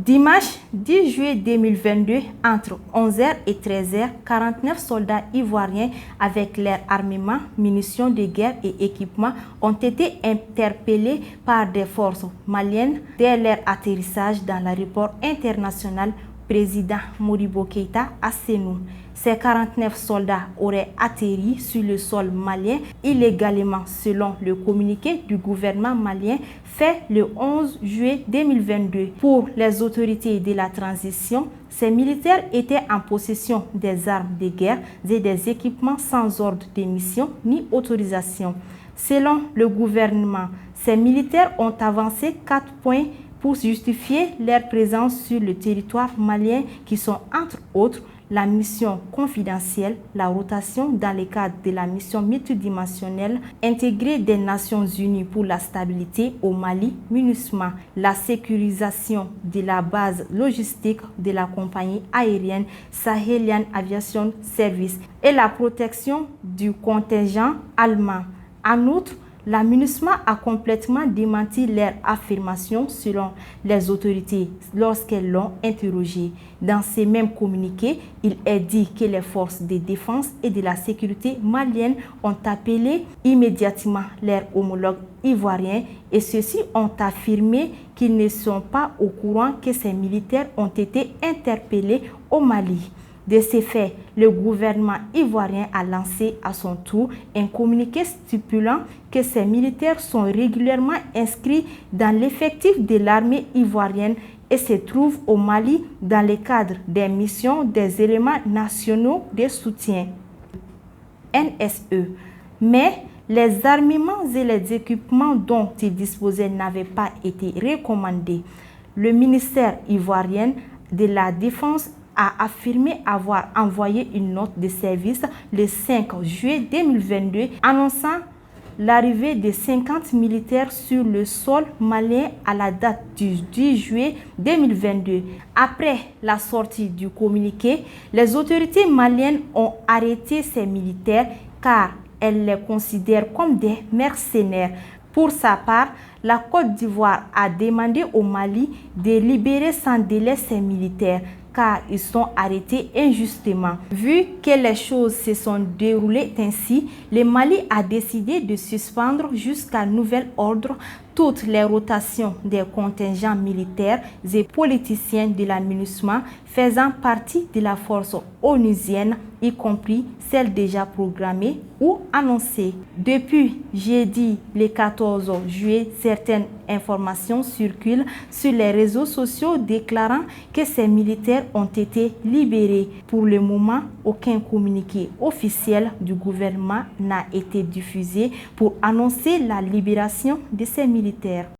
Dimanche 10 juillet 2022, entre 11h et 13h, 49 soldats ivoiriens avec leur armement, munitions de guerre et équipements ont été interpellés par des forces maliennes dès leur atterrissage dans l'aéroport international président Modibo Keïta à Sénou. Ces 49 soldats auraient atterri sur le sol malien illégalement selon le communiqué du gouvernement malien fait le 11 juillet 2022. Pour les autorités de la transition, ces militaires étaient en possession des armes de guerre et des équipements sans ordre de mission ni autorisation. Selon le gouvernement, ces militaires ont avancé 4 points pour justifier leur présence sur le territoire malien qui sont entre autres la mission confidentielle, la rotation dans le cadre de la mission multidimensionnelle intégrée des Nations Unies pour la stabilité au Mali, MINUSMA, la sécurisation de la base logistique de la compagnie aérienne Sahelian Aviation Service et la protection du contingent allemand. En outre, la MINUSMA a complètement démenti leur affirmation selon les autorités lorsqu'elles l'ont interrogé. Dans ces mêmes communiqués, il est dit que les forces de défense et de la sécurité maliennes ont appelé immédiatement leurs homologues ivoiriens et ceux-ci ont affirmé qu'ils ne sont pas au courant que ces militaires ont été interpellés au Mali. De ces faits, le gouvernement ivoirien a lancé à son tour un communiqué stipulant que ces militaires sont régulièrement inscrits dans l'effectif de l'armée ivoirienne et se trouvent au Mali dans le cadre des missions des éléments nationaux de soutien, NSE. Mais les armements et les équipements dont ils disposaient n'avaient pas été recommandés. Le ministère ivoirien de la Défense a affirmé avoir envoyé une note de service le 5 juillet 2022 annonçant l'arrivée de 50 militaires sur le sol malien à la date du 10 juillet 2022. Après la sortie du communiqué, les autorités maliennes ont arrêté ces militaires car elles les considèrent comme des mercenaires. Pour sa part, la Côte d'Ivoire a demandé au Mali de libérer sans délai ces militaires car ils sont arrêtés injustement. Vu que les choses se sont déroulées ainsi, le Mali a décidé de suspendre jusqu'à nouvel ordre toutes les rotations des contingents militaires et politiciens de la MINUSMA faisant partie de la force onusienne, y compris celles déjà programmées ou annoncées. Depuis jeudi le 14 juillet, certaines informations circulent sur les réseaux sociaux déclarant que ces militaires ont été libérés. Pour le moment, aucun communiqué officiel du gouvernement n'a été diffusé pour annoncer la libération de ces militaires.